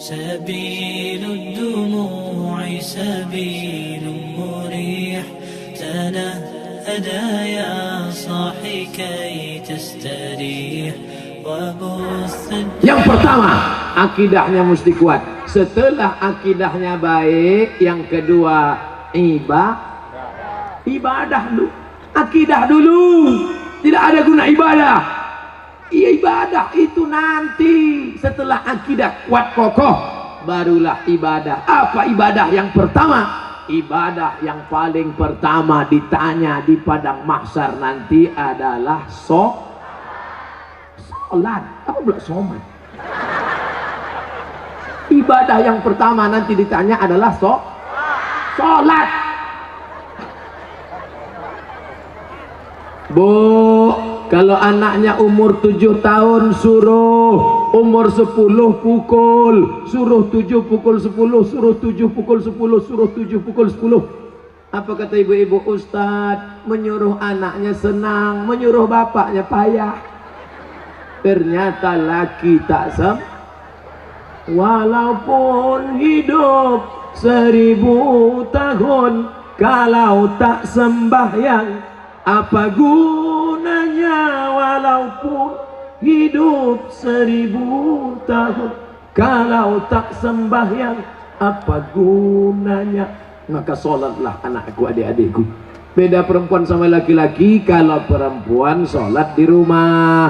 سبيل الدموع سبيل مريح تنهدى يا صاحي كي تستريح وبث. Yang pertama, akidahnya mesti kuat. Setelah akidahnya baik, yang kedua ibadah dulu. Akidah dulu. Tidak ada guna ibadah. Ibadah itu nanti setelah akidah kuat kokoh, barulah ibadah. Apa ibadah yang pertama? Ibadah yang paling pertama ditanya di padang mahsyar nanti adalah sholat. Apa pula sholat? Ibadah yang pertama nanti ditanya adalah sholat. Bu, kalau anaknya umur 7 tahun suruh, umur 10 pukul, suruh 7 pukul 10, suruh 7 pukul 10, suruh 7 pukul 10. Apa kata ibu-ibu? Ustadz, menyuruh anaknya senang, menyuruh bapaknya payah. Ternyata laki tak walaupun hidup 1000 tahun, kalau tak sembahyang apa gunanya? Walaupun hidup 1000 tahun, kalau tak sembahyang apa gunanya? Maka sholatlah anakku, adik-adikku. Beda perempuan sama laki-laki. Kalau perempuan sholat di rumah,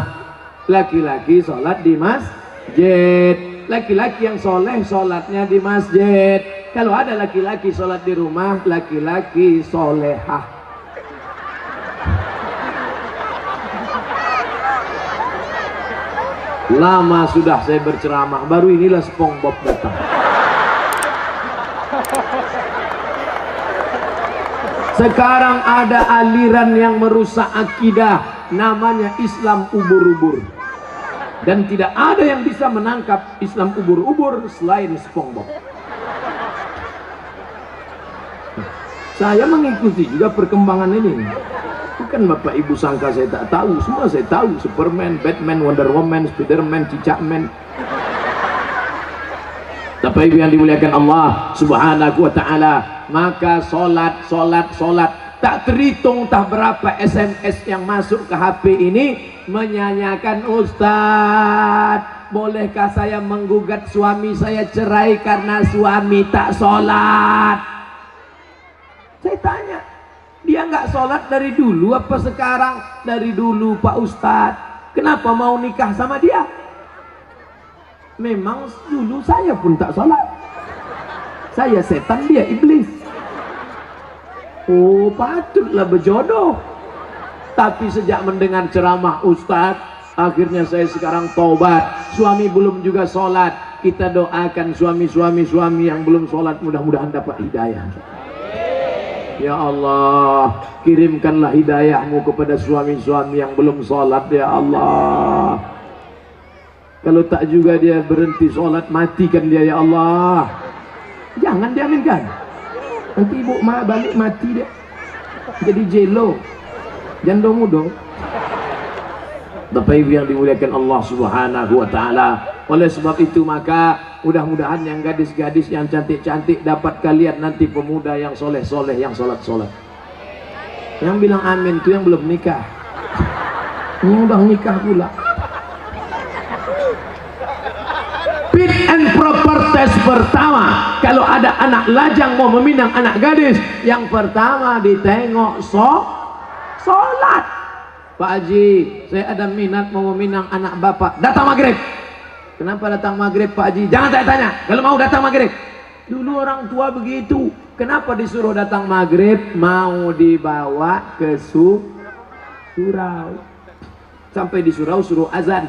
laki-laki sholat di masjid. Laki-laki yang soleh sholatnya di masjid. Kalau ada laki-laki sholat di rumah, laki-laki solehah. Lama sudah saya berceramah, baru inilah SpongeBob datang. Sekarang ada aliran yang merusak akidah, namanya Islam ubur-ubur. Dan tidak ada yang bisa menangkap Islam ubur-ubur selain SpongeBob. Saya mengikuti juga perkembangan ini. Bukan Bapak Ibu sangka saya tak tahu, semua saya tahu. Superman, Batman, Wonder Woman, Spiderman, Cicakman. Bapak Ibu yang dimuliakan Allah Subhanahu wa ta'ala, maka solat tak terhitung tak berapa SMS yang masuk ke HP ini menyanyikan, Ustadz, bolehkah saya menggugat suami saya cerai karena suami tak solat? Saya tanya, dia nggak sholat dari dulu apa sekarang? Dari dulu Pak Ustadz. Kenapa mau nikah sama dia? Memang dulu saya pun tak sholat. Saya setan, dia iblis. Oh, patutlah berjodoh. Tapi sejak mendengar ceramah Ustadz, akhirnya saya sekarang taubat. Suami belum juga sholat. Kita doakan suami yang belum sholat, mudah-mudahan dapat hidayah. Ya Allah, kirimkanlah hidayahmu kepada suami-suami yang belum sholat, ya Allah. Kalau tak juga dia berhenti sholat, matikan dia, ya Allah. Jangan diaminkan. Nanti ibu balik mati dia. Jadi jelo. Jando mudo. Bapak Ibu yang dimuliakan Allah Subhanahu wa ta'ala. Oleh sebab itu maka mudah-mudahan yang gadis-gadis yang cantik-cantik dapat kalian nanti pemuda yang soleh-soleh, yang sholat-sholat. Yang bilang amin itu yang belum nikah. Yang udah nikah pula. Fit and proper test pertama, kalau ada anak lajang mau meminang anak gadis, yang pertama ditengok sholat. Pak Haji, saya ada minat mau meminang anak bapak. Datang maghrib. Kenapa datang maghrib Pak Haji? Jangan tanya-tanya. Kalau mau datang maghrib. Dulu orang tua begitu. Kenapa disuruh datang maghrib? Mau dibawa ke surau. Sampai di surau suruh azan.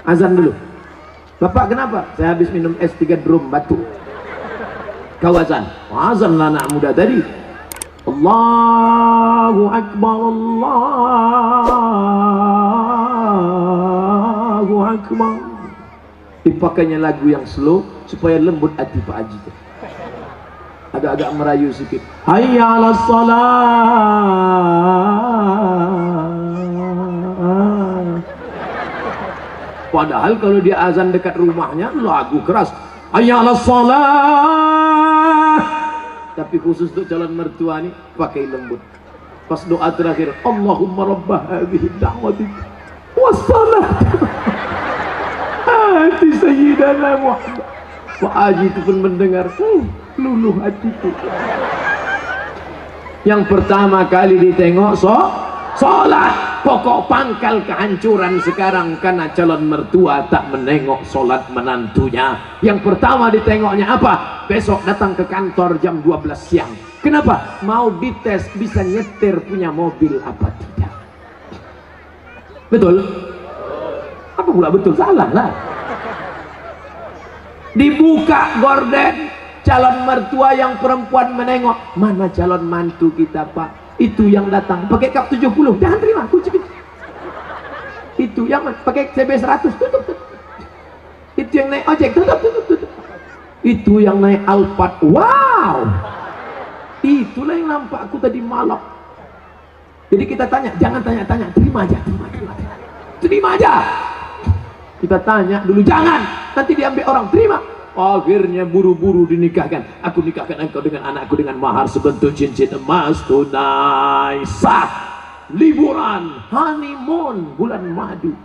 Azan dulu. Bapak kenapa? Saya habis minum es 3 drum batuk. Kau azan. Azan lah anak muda tadi. Allahu Akbar, Allahu Akbar. Dipakainya lagu yang slow supaya lembut hati Pak Haji. Agak-agak merayu sedikit. Hayya 'alas shalah. Padahal kalau dia azan dekat rumahnya lagu keras. hayya 'alas shalah. Tapi khusus untuk calon mertua nih pakai lembut. Pas doa terakhir, Allahumma rabbah hadhihi da'wati wassalat ati sayyidana Muhammad. Pak Haji itu pun mendengar, luluh hatiku. Yang pertama kali ditengok sholat. Pokok pangkal kehancuran sekarang karena calon mertua tak menengok sholat menantunya. Yang pertama ditengoknya apa? Besok datang ke kantor jam 12 siang. Kenapa? Mau dites bisa nyetir punya mobil apa tidak. Betul? Apa pula betul? Salah lah. Dibuka gorden, calon mertua yang perempuan menengok. Mana calon mantu kita, Pak? Itu yang datang pakai kap 70, jangan terima, kunci. Itu yang pakai CB 100, tutup. Itu yang naik ojek, tutup. Itu yang naik Alphard, wow. Itulah yang nampak aku tadi malam. Jadi kita tanya, jangan tanya-tanya, terima aja. Kita tanya dulu, jangan, nanti diambil orang, terima. Akhirnya buru-buru dinikahkan. Aku nikahkan engkau dengan anakku dengan mahar sebentuk cincin emas tunai sah. Liburan, honeymoon, bulan madu.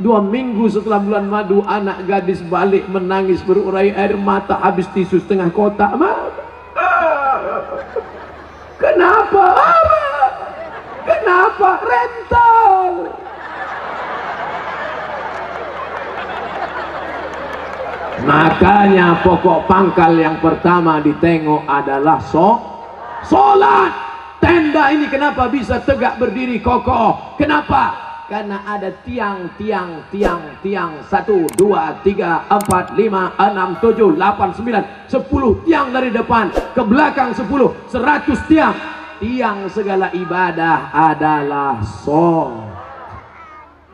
2 minggu setelah bulan madu, anak gadis balik menangis berurai air mata, habis tisu setengah kotak. Kenapa? Kenapa? Rental. Makanya pokok pangkal yang pertama ditengok adalah sholat. Tenda ini kenapa bisa tegak berdiri kokoh? Kenapa? Karena ada tiang 1, 2, 3, 4, 5, 6, 7, 8, 9, 10 tiang dari depan ke belakang 10, 100 tiang. Tiang segala ibadah adalah sholat.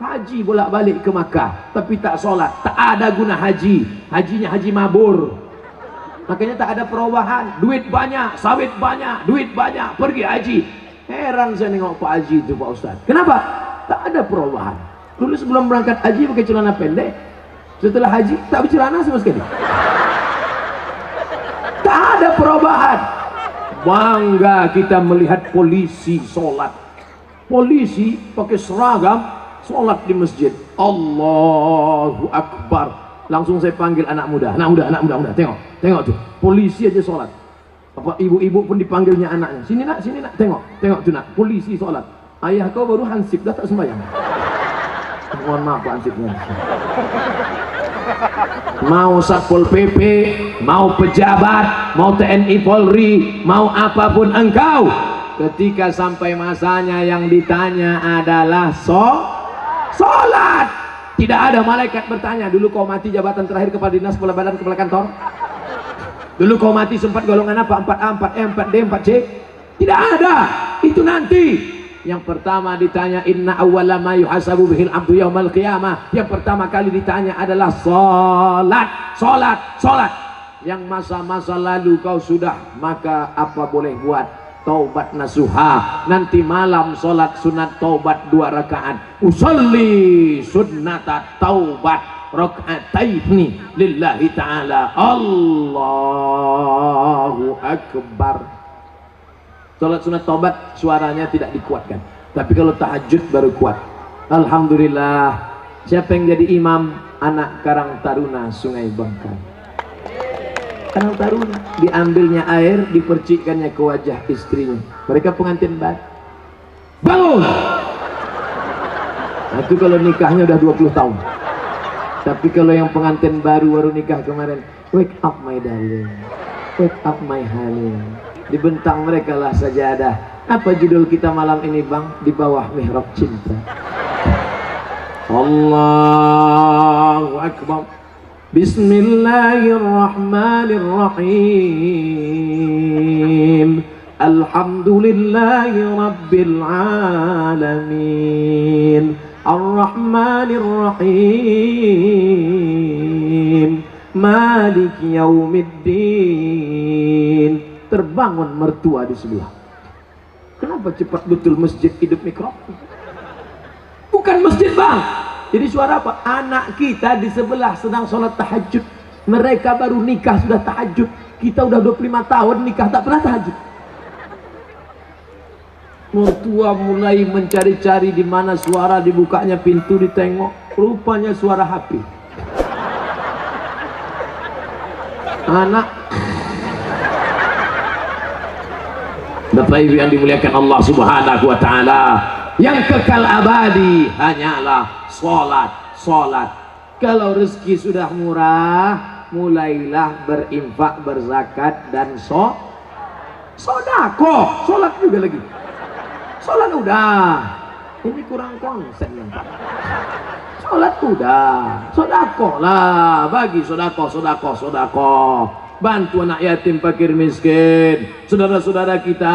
Haji bolak-balik ke Makkah tapi tak sholat, tak ada guna haji. Hajinya haji mabur. Makanya tak ada perubahan. Duit banyak, sawit banyak, duit banyak, pergi haji. Heran saya nengok Pak Haji itu, Pak Ustaz. Kenapa? Tak ada perubahan. Dulu sebelum berangkat haji pakai celana pendek, setelah haji tak bercelana sama sekali. Tak ada perubahan. Bangga kita melihat polisi sholat. Polisi pakai seragam sholat di masjid. Allahu Akbar. Langsung saya panggil anak muda, tengok tuh, polisi aja sholat. Apa ibu-ibu pun dipanggilnya anaknya, sini nak, tengok tuh nak, polisi sholat. Ayah kau baru hansip, dah tak sembahyang. Mohon maaf Pak hansipnya. Mau Satpol PP, mau pejabat, mau TNI Polri, mau apapun engkau, ketika sampai masanya yang ditanya adalah sholat. Tidak ada malaikat bertanya, dulu kau mati jabatan terakhir kepala dinas, kepala badan, kepala kantor. Dulu kau mati sempat golongan apa? 4A, 4E, 4D, 4C. Tidak ada. Itu nanti. Yang pertama ditanya, inna awwala ma yuhasabu bihil abdu yaumal qiyamah. Yang pertama kali ditanya adalah sholat. Yang masa-masa lalu kau sudah, maka apa boleh buat? Taubat nasuha. Nanti malam sholat sunat taubat 2 rakaat. Usolli sunnata taubat raka'ataini lillahi ta'ala. Allahu Akbar. Sholat sunat taubat suaranya tidak dikuatkan, tapi kalau tahajud baru kuat. Alhamdulillah. Siapa yang jadi imam? Anak Karang Taruna Sungai Bangkai. Karang Taruna, diambilnya air, dipercikkannya ke wajah istrinya. Mereka pengantin baru. Bangun! Nah, itu kalau nikahnya udah 20 tahun. Tapi kalau yang pengantin baru nikah kemarin, wake up my darling, wake up my honey. Dibentang mereka lah sajadah. Apa judul kita malam ini bang? Di bawah mihrab cinta. Allahu Akbar. Bismillahirrahmanirrahim. Alhamdulillahi Rabbil Alamin. Ar-Rahmanirrahim. Malik Yaumiddin. Terbangun mertua di sebelah. Kenapa cepat betul masjid hidup mikrofon? Bukan masjid bang. Jadi suara apa? Anak kita di sebelah sedang sholat tahajud. Mereka baru nikah sudah tahajud. Kita udah 25 tahun nikah tak pernah tahajud. Mertua mulai mencari-cari di mana suara dibukanya pintu, ditengok, rupanya suara HP. Anak Bapak Ibu yang dimuliakan Allah Subhanahu wa taala, yang kekal abadi hanyalah salat, salat. Kalau rezeki sudah murah, mulailah berinfak, berzakat dan sedekah. Salat juga lagi. Salat udah, ini kurang konsen yang Pak. Salat udah, sedekah lah, bagi sedekah. Bantu anak yatim, fakir miskin, saudara-saudara kita.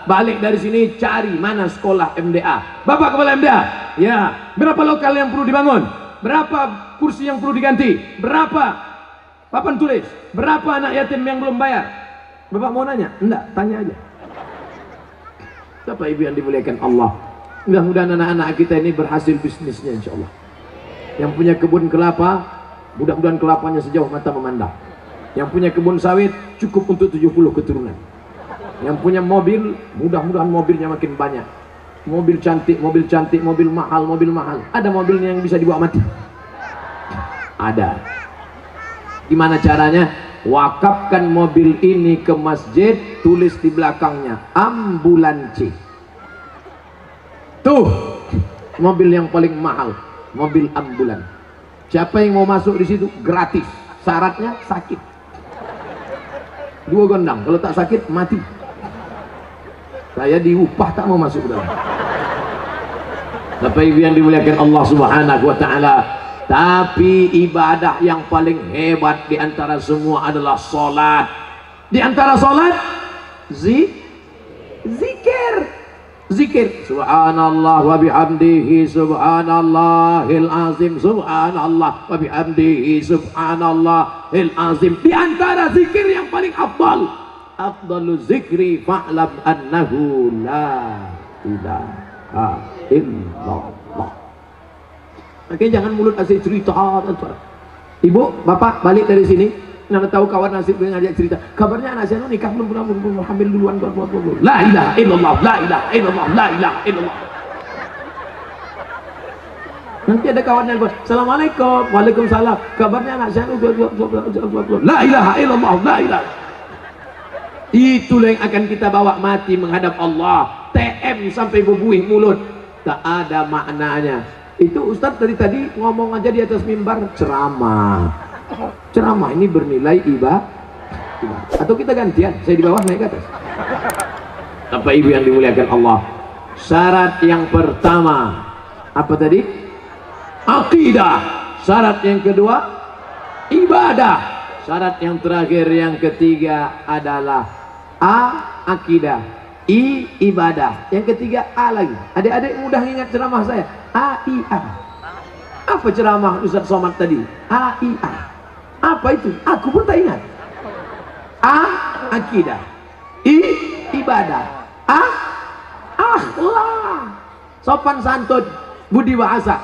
Balik dari sini cari mana sekolah MDA. Bapak kepala MDA, ya, berapa lokal yang perlu dibangun? Berapa kursi yang perlu diganti? Berapa papan tulis? Berapa anak yatim yang belum bayar? Bapak mau nanya? Enggak, tanya aja. Bapak Ibu yang dimuliakan Allah, mudah-mudahan anak-anak kita ini berhasil bisnisnya insya Allah. Yang punya kebun kelapa, mudah-mudahan kelapanya sejauh mata memandang. Yang punya kebun sawit cukup untuk 70 keturunan. Yang punya mobil, mudah-mudahan mobilnya makin banyak. Mobil cantik, mobil mahal. Ada mobilnya yang bisa dibawa mati? Ada. Gimana caranya? Wakafkan mobil ini ke masjid, tulis di belakangnya ambulansi. Tuh mobil yang paling mahal, mobil ambulan. Siapa yang mau masuk di situ gratis, syaratnya sakit. 2 gondang, kalau tak sakit mati. Saya diupah tak mau masuk dalam. Bapak Ibu yang dimuliakan Allah Subhanahu wa taala, tapi ibadah yang paling hebat di antara semua adalah salat. Di antara salat zikir. Subhanallah wa bihamdihi subhanallahil azim, subhanallah wa bihamdihi subhanallahil azim. Di antara zikir yang paling afdalu zikri fa'lam annahu la ilaha illallah. Makanya jangan mulut asik cerita. Ibu, bapak balik dari sini, nana tahu kawan nasib dengan ngajak cerita. Kabarnya anak saya nikah belum hamil duluan. La ilaha illallah, la ilaha illallah, la ilaha illallah. Nanti ada kawannya bos, assalamualaikum, waalaikumsalam. Kabarnya anak saya la ilaha illallah, la ilaha. Itulah yang akan kita bawa mati menghadap Allah. TM sampai bebuih mulut, tak ada maknanya. Itu Ustadz dari tadi ngomong aja di atas mimbar, ceramah ini bernilai ibadah. Atau kita gantian, saya di bawah naik ke atas. Bapak Ibu yang dimuliakan Allah, syarat yang pertama apa tadi? Akidah. Syarat yang kedua ibadah. Syarat yang terakhir yang ketiga adalah akidah, ibadah. Yang ketiga A lagi. Adik-adik mudah ingat ceramah saya. A-I-A. Apa ceramah Ustaz Somad tadi? A-I-A. Apa itu? Aku pun tak ingat. Akidah. Ibadah. Akhlak. Sopan santun, budi bahasa.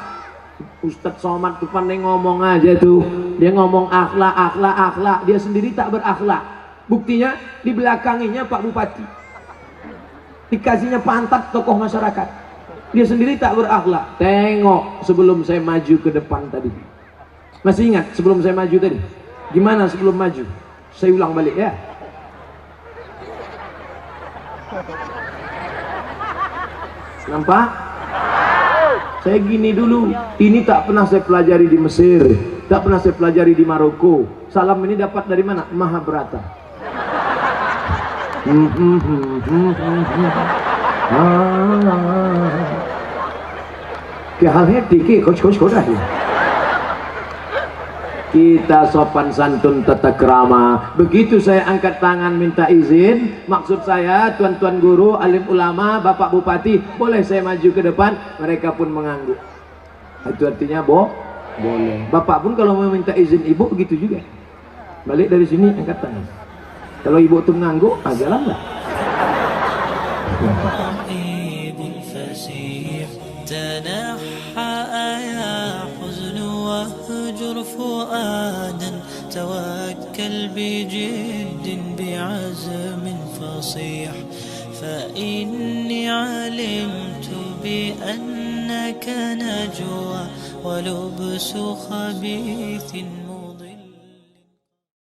Ustaz Somad tuh pandai ngomong aja tuh. Dia ngomong akhlak. Dia sendiri tak berakhlak. Buktinya dibelakanginya Pak Bupati. Dikasihnya pantat tokoh masyarakat. Dia sendiri tak berakhlak. Tengok sebelum saya maju ke depan tadi. Masih ingat sebelum saya maju tadi? Gimana sebelum maju? Saya ulang balik ya. Nampak? Saya gini dulu. Ini tak pernah saya pelajari di Mesir, tak pernah saya pelajari di Maroko. Salam ini dapat dari mana? Mahabharata. Kita sopan santun tata krama. Begitu saya angkat tangan minta izin, maksud saya tuan-tuan guru, alim ulama, bapak bupati, boleh saya maju ke depan? Mereka pun mengangguk. Itu artinya boleh. Bapak pun kalau mau minta izin ibu begitu juga. Balik dari sini angkat tangan. Kalau ibu tuh mengangguk, jalan lah. تنحى يا حزن واهجر فؤادا توكل بجد بعزم فصيح، فإني علمت بأنك نجوى ولبس خبيث